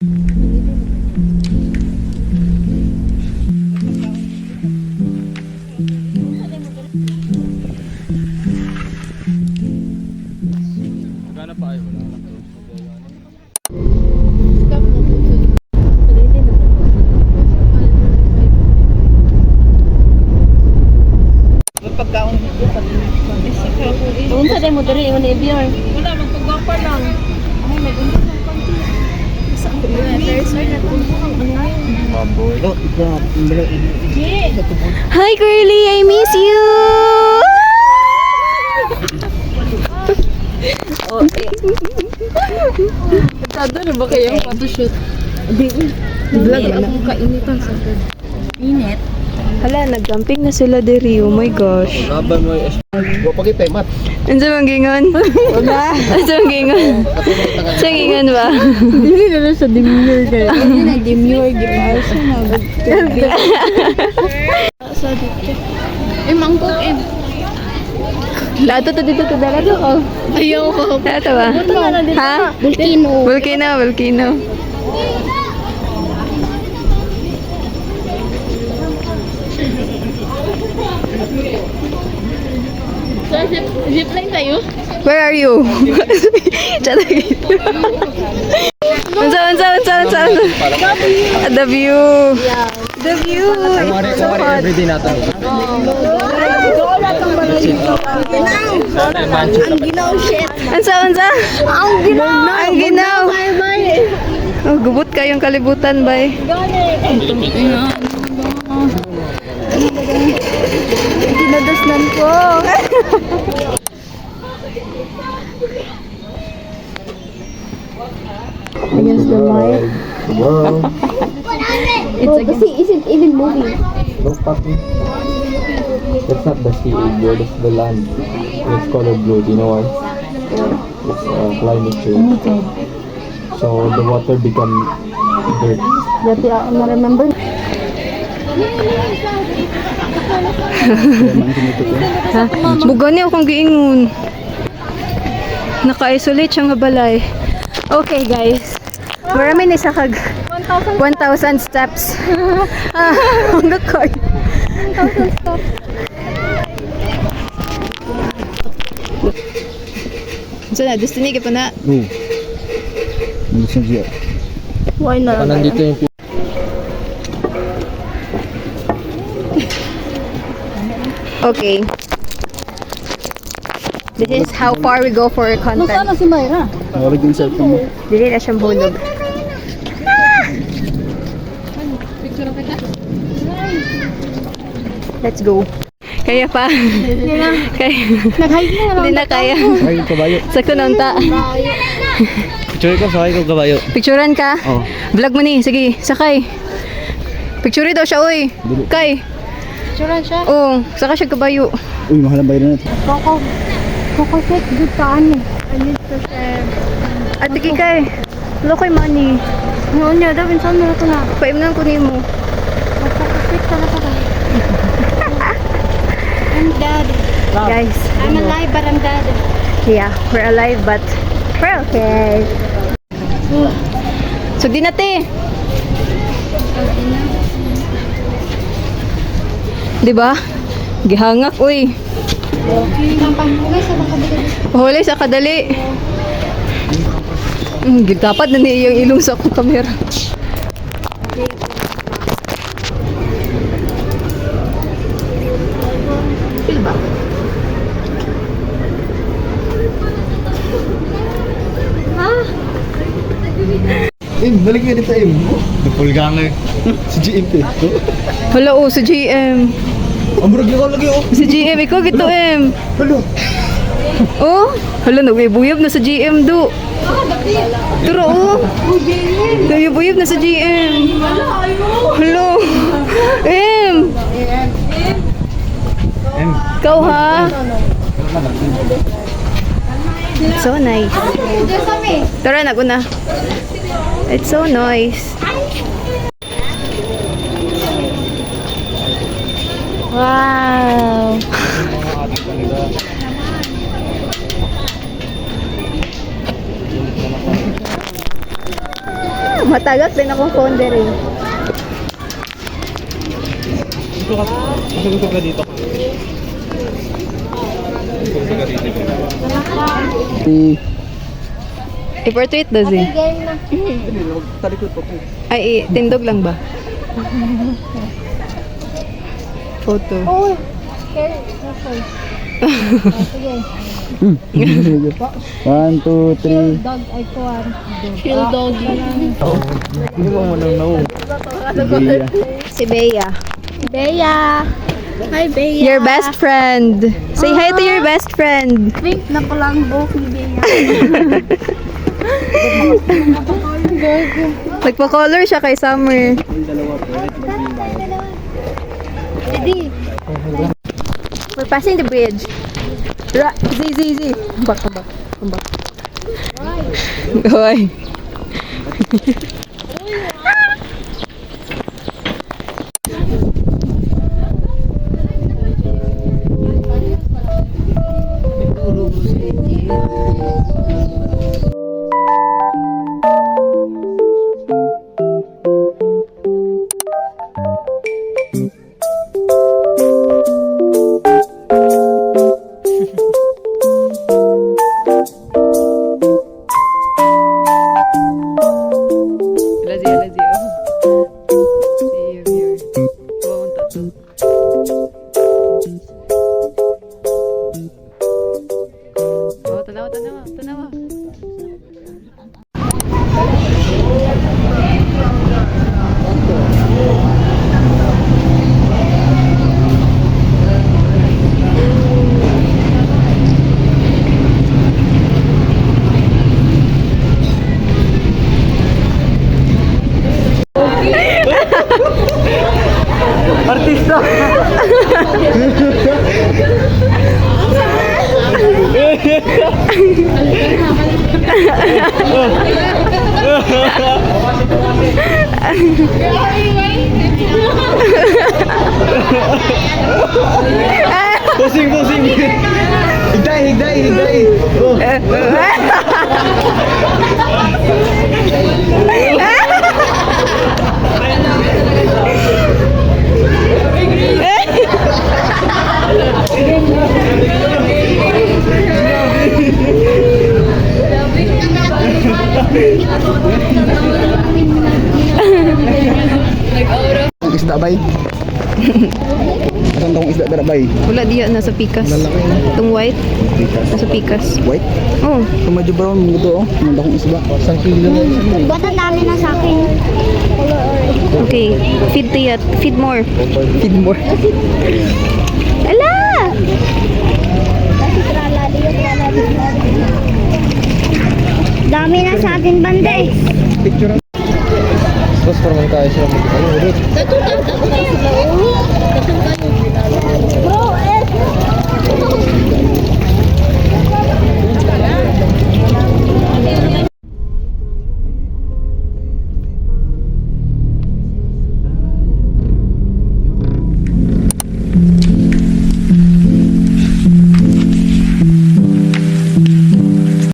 Magana pa ay wala. Pagkaon dito pag Unsa day mo diri ingon ni Bior? wala magpagwapa lang. Ay nag-unsa ng konti. Sa first na to. Baboy. Oh, Hi Curly, I miss you. Oh, Tado na ba kayang photoshoot? vlog na akong kainitan sa init. Hala, nag-camping na sila diri. Oh my gosh. Laban mo yung go pagitay mat. Ansa man gingon? Wala. Ansa man gingon? Sa gingon ba? Dili na lang sa demure kayo. Ano na demure di ba? Sa dito. Mangkok Lato to dito to dala to. Ayaw ko. Lato ba? Ha? Volcano. Volcano. Zipline tayo? Where are you? Chata gitu. Unsa. The view. The view. It's so hot. Everyday natin. Ang ginaw shit. Unsa. Ang ginaw. Oh, gubot kayong kalibutan, bay. Dinadasnan ko. Against the light. Wow. It's kasi isn't even moving. No fucking. That's not the sea, bro. That's the land. It's colored blue. Do you know why? It's climate change. So the water become dirt. Dati ako na-remember. Bugan niyo akong giingon. Naka-isolate siya nga balay. Okay, guys. Marami ni sa kag 1,000 steps. Ang gakoy. 1,000 steps. So na, destiny ka pa na. Oo. Minsan siya. Why na? Nandito yung Okay. This is how far we go for content. Nasaan na si Myra? Nawala yung cellphone mo. Dili na siyang hulog. Let's go. Kaya pa. Kaya. Nag-hike na Hindi na kaya. Sakay ko kabayo. Sa kunonta. Picture ko, sakay ko kabayo. Picturean ka? Oh. Vlog mo ni. Sige, sakay. Picture daw siya, oy. Kay. Picturean siya. Oo, saka siya kabayo. Uy, mahal ang bayaran natin. Coco shake, good taan eh. I need to share. At tiki kay. Wala ko'y money. Noon niya, daw, minsan mo na ito na. Paimnan ko ni mo. Coco shake talaga ba? I'm dead. Guys. I'm alive but I'm dead. Yeah, we're alive but we're okay. So di nate. Diba? Gihangak, uy. Huli sa kadali. Dapat na niya yung ilong sa akong kamera. Balik nga dito, Napulgang si GM to. Hala, oh, sa GM. Amurag yung lagi, Si GM, ikaw gito, M. Hello. Oh, hala, nagwibuyab na sa GM, do. Turo, oh. Nagwibuyab na sa GM. Hala. M. Ikaw, ha? It's so nice. Tara, naguna. It's so nice. Wow. Matagak din akong phone din eh. Gusto ka dito. Gusto ka dito. I-portrait daw Okay, eh. game na. Talikod po. Ay, tindog lang ba? Photo. Oh, okay. Okay. Sige. 1, 2, 3. Dog ay kuwan. Chill doggy. Hindi mo mo nang no. Si Bea. Bea. Hi, Bea. Your best friend. Say hi to your best friend. Pink na pala ang buhok ni Bea. Nagpa-color siya kay Summer. Ready? We're passing the bridge. Z. Back. Hoy. Lazi. See you here. Pumunta to. Oh, tanawa. Artista! Pusing! Higday! Oh. Isda bay. Asan tong isda dara bay? Wala diya, nasa pikas. Itong white, nasa pikas. White. Oh, Kung medyo brown mo to oh. Nanda kong isda. Isang kilo lang. Ba't ang dami na sa akin? okay. Feed more. Ala! Dami na sa atin, banda eh. Picture. Tapos parang tayo sila mag-ano ulit.